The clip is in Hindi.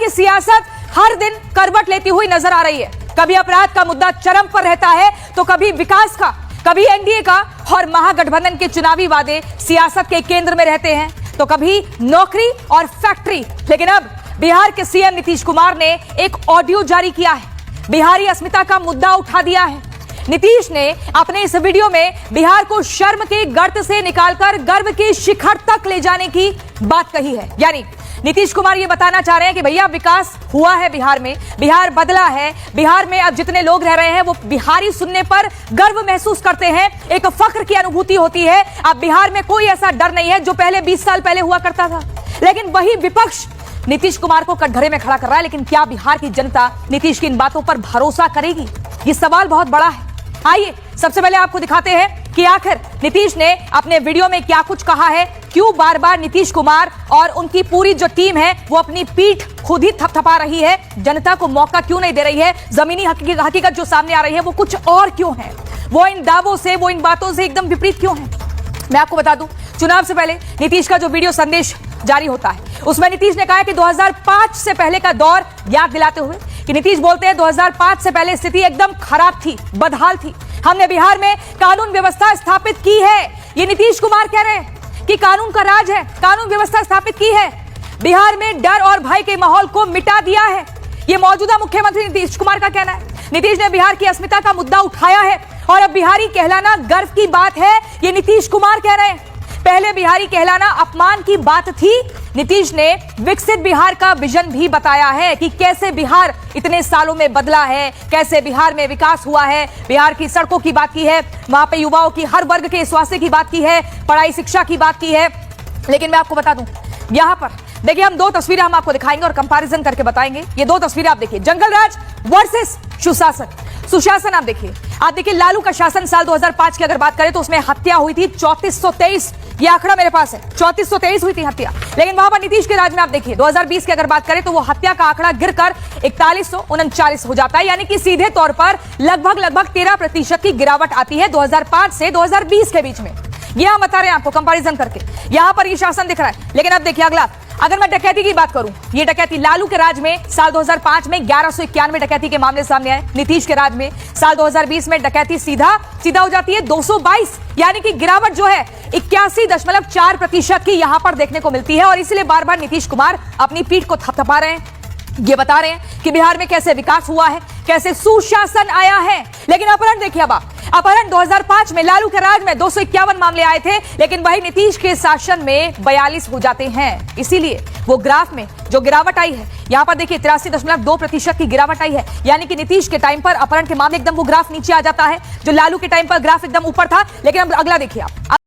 की सियासत हर दिन करवट लेती हुई नजर आ रही है। कभी अपराध का मुद्दा चरम पर रहता है तो कभी विकास का, कभी एनडीए का और महागठबंधन के चुनावी वादे सियासत के केंद्र में रहते हैं, तो कभी नौकरी और फैक्ट्री। लेकिन अब बिहार के सीएम नीतीश कुमार ने एक ऑडियो जारी किया है, बिहारी अस्मिता का मुद्दा उठा दिया है। नीतीश ने अपने इस वीडियो में बिहार को शर्म के गर्त से निकालकर गर्व की शिखर तक ले जाने की बात कही है। यानी नीतीश कुमार ये बताना चाह रहे हैं कि भैया विकास हुआ है बिहार में, बिहार बदला है, बिहार में अब जितने लोग रह रहे हैं वो बिहारी सुनने पर गर्व महसूस करते हैं, एक फख्र की अनुभूति होती है। अब बिहार में कोई ऐसा डर नहीं है जो पहले 20 साल पहले हुआ करता था। लेकिन वही विपक्ष नीतीश कुमार को कटघरे में खड़ा कर रहा है। लेकिन क्या बिहार की जनता नीतीश की इन बातों पर भरोसा करेगी? ये सवाल बहुत बड़ा है। आइए सबसे पहले आपको दिखाते हैं कि आखिर नीतीश ने अपने वीडियो में क्या कुछ कहा है, क्यों बार बार नीतीश कुमार और उनकी पूरी जो टीम है वो अपनी पीठ खुद ही थपथपा रही है, जनता को मौका क्यों नहीं दे रही है, जमीनी हकीकत जो सामने आ रही है वो कुछ और क्यों है, वो इन दावों से, वो इन बातों से एकदम विपरीत क्यों है। मैं आपको बता दूं, चुनाव से पहले नीतीश का जो वीडियो संदेश जारी होता है उसमें नीतीश ने कहा है कि 2005 से पहले का दौर याद दिलाते हुए कि नीतीश बोलते हैं 2005 से पहले स्थिति एकदम खराब थी, बदहाल थी। हमने बिहार में कानून व्यवस्था स्थापित की है। ये नीतीश कुमार कह रहे हैं कि कानून का राज है, कानून व्यवस्था स्थापित की है, बिहार में डर और भय के माहौल को मिटा दिया है। ये मौजूदा मुख्यमंत्री नीतीश कुमार का कहना है। नीतीश ने बिहार की अस्मिता का मुद्दा उठाया है और अब बिहारी कहलाना गर्व की बात है, ये नीतीश कुमार कह रहे हैं। पहले बिहारी कहलाना अपमान की बात थी। नीतीश ने विकसित बिहार का विजन भी बताया है कि कैसे बिहार इतने सालों में बदला है, कैसे बिहार में विकास हुआ है। बिहार की सड़कों की बात की है, वहां पे युवाओं की हर वर्ग के स्वास्थ्य की बात की है, पढ़ाई शिक्षा की बात की है। लेकिन मैं आपको बता दूं, यहां पर देखिए हम दो तस्वीरें हम आपको दिखाएंगे और कंपैरिजन करके बताएंगे। ये दो तस्वीरें आप देखिए, जंगल राज वर्सेस सुशासन। सुशासन आप देखिए लालू का शासन साल 2005 की अगर बात करें तो उसमें हत्या हुई थी 3423, ये आंकड़ा मेरे पास है, 3423 हुई थी हत्या। लेकिन वहां पर नीतीश के राज में आप देखिए 2020 की अगर बात करें तो वो हत्या का आंकड़ा गिरकर 4139 हो जाता है। यानी कि सीधे तौर पर लगभग 13% की गिरावट आती है 2005 से 2020 के बीच में। ये हम बता रहे हैं आपको कंपैरिजन करके। यहां पर ये शासन दिख रहा है। लेकिन अब देखिए अगला, अगर मैं डकैती की बात करूं, ये डकैती लालू के राज में साल 2005 में 1191 डकैती के मामले सामने आए। नीतीश के राज में साल 2020 में डकैती सीधा हो जाती है 222, यानी कि गिरावट जो है 81.4% की यहां पर देखने को मिलती है। और इसलिए बार बार नीतीश कुमार अपनी पीठ को थपथपा रहे हैं, ये बता रहे हैं कि बिहार में कैसे विकास हुआ है, कैसे सुशासन आया है। लेकिन अपहरण देखिए, अब अपहरण 2005 में लालू के राज में 251 मामले आए थे, लेकिन वही नीतीश के शासन में 42 हो जाते हैं। इसीलिए वो ग्राफ में जो गिरावट आई है, यहां पर देखिए 83.2% की गिरावट आई है। यानी कि नीतीश के टाइम पर अपहरण के मामले एकदम वो ग्राफ नीचे आ जाता है, जो लालू के टाइम पर ग्राफ एकदम ऊपर था। लेकिन अब अगला देखिए आप